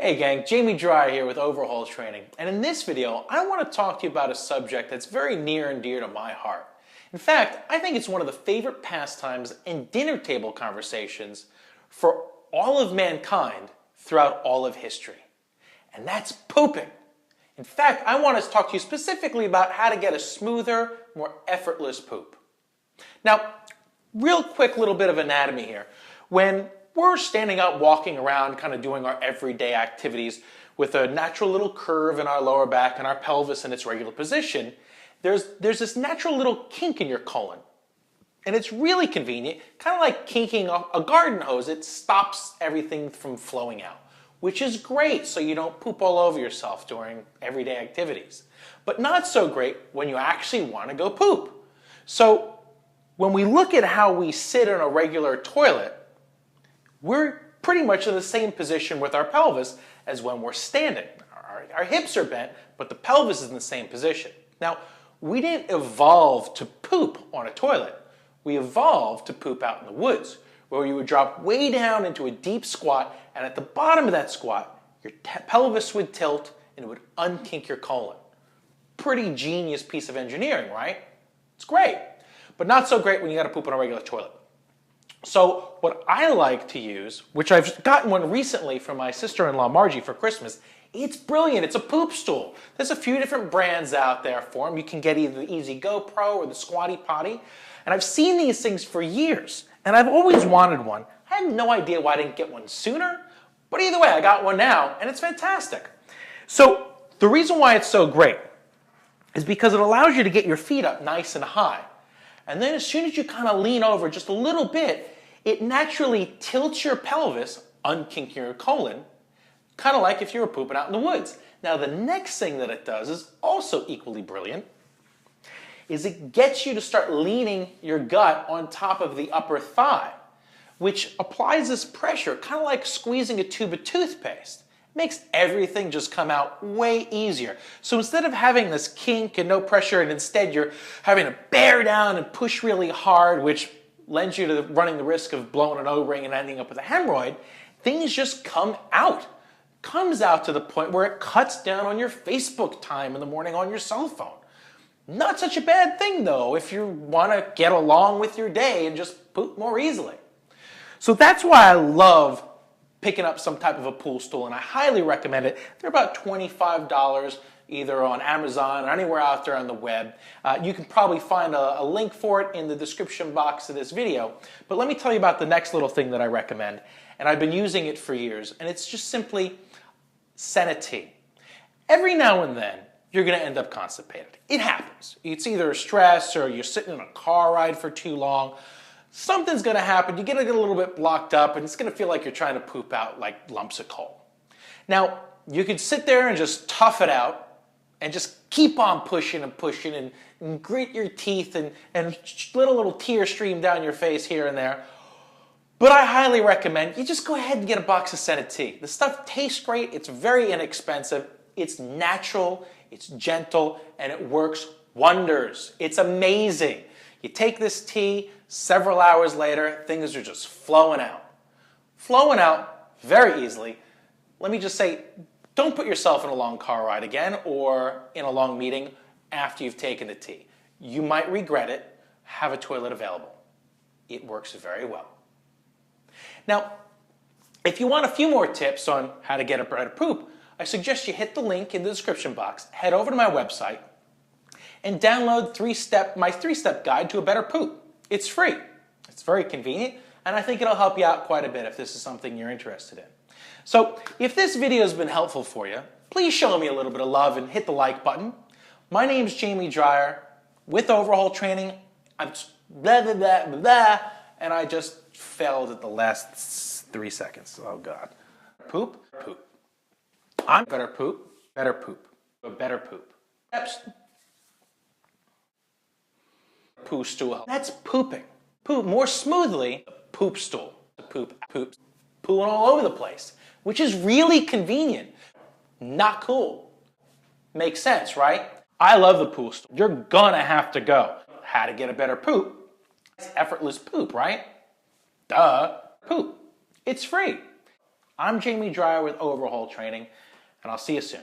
Hey gang, Jamie Dryer here with Overhaul Training, and in this video I want to talk to you about a subject that's very near and dear to my heart. In fact, I think it's one of the favorite pastimes and dinner table conversations for all of mankind throughout all of history, and that's pooping. In fact, I want to talk to you specifically about how to get a smoother, more effortless poop. Now, real quick little bit of anatomy here. When we're standing up, walking around, kind of doing our everyday activities with a natural little curve in our lower back and our pelvis in its regular position, there's this natural little kink in your colon. And it's really convenient, kind of like kinking a garden hose. It stops everything from flowing out, which is great so you don't poop all over yourself during everyday activities. But not so great when you actually want to go poop. So when we look at how we sit in a regular toilet, we're pretty much in the same position with our pelvis as when we're standing. Our hips are bent, but the pelvis is in the same position. Now, we didn't evolve to poop on a toilet. We evolved to poop out in the woods, where you would drop way down into a deep squat, and at the bottom of that squat, your pelvis would tilt and it would unkink your colon. Pretty genius piece of engineering, right? It's great, but not so great when you gotta poop on a regular toilet. So what I like to use, which I've gotten one recently from my sister-in-law Margie for Christmas, it's brilliant. It's a poop stool. There's a few different brands out there for them. You can get either the Easy Go Pro or the Squatty Potty. And I've seen these things for years, and I've always wanted one. I had no idea why I didn't get one sooner, but either way, I got one now, and it's fantastic. So the reason why it's so great is because it allows you to get your feet up nice and high. And then as soon as you kind of lean over just a little bit, it naturally tilts your pelvis, unkinking your colon, kind of like if you were pooping out in the woods. Now the next thing that it does is also equally brilliant, is it gets you to start leaning your gut on top of the upper thigh, which applies this pressure, kind of like squeezing a tube of toothpaste. Makes everything just come out way easier. So instead of having this kink and no pressure, and instead you're having to bear down and push really hard, which lends you to running the risk of blowing an O-ring and ending up with a hemorrhoid, things just come out. Comes out to the point where it cuts down on your Facebook time in the morning on your cell phone. Not such a bad thing though if you want to get along with your day and just poop more easily. So that's why I love picking up some type of a pool stool, and I highly recommend it. They're about $25 either on Amazon or anywhere out there on the web. You can probably find a link for it in the description box of this video. But let me tell you about the next little thing that I recommend, and I've been using it for years, and it's just simply Senate. Every now and then, you're going to end up constipated. It happens. It's either stress or you're sitting in a car ride for too long. Something's going to happen. You're going to get a little bit blocked up, and it's going to feel like you're trying to poop out like lumps of coal. Now, you could sit there and just tough it out and just keep on pushing and pushing and grit your teeth and let a little tear stream down your face here and there. But I highly recommend you just go ahead and get a box of Senate. The stuff tastes great. It's very inexpensive. It's natural. It's gentle, and it works wonders. It's amazing. You take this tea, several hours later, things are just flowing out. Flowing out very easily. Let me just say, don't put yourself in a long car ride again or in a long meeting after you've taken the tea. You might regret it. Have a toilet available. It works very well. Now, if you want a few more tips on how to get a better poop, I suggest you hit the link in the description box, head over to my website, and download my three-step guide to a better poop. It's free. It's very convenient, and I think it'll help you out quite a bit if this is something you're interested in. So if this video has been helpful for you, please show me a little bit of love and hit the like button. My name's Jamie Dryer with Overhaul Training. I'm blah, blah, blah, blah, blah, and I just failed at the last 3 seconds. Oh, God. Poop, poop. I'm better poop, a better poop. Poo stool. That's pooping. Poop more smoothly, poop stool. Poop, pooing all over the place, which is really convenient. Not cool. Makes sense, right? I love the pool stool. You're gonna have to go. How to get a better poop? It's effortless poop, right? Duh. Poop. It's free. I'm Jamie Dreyer with Overhaul Training, and I'll see you soon.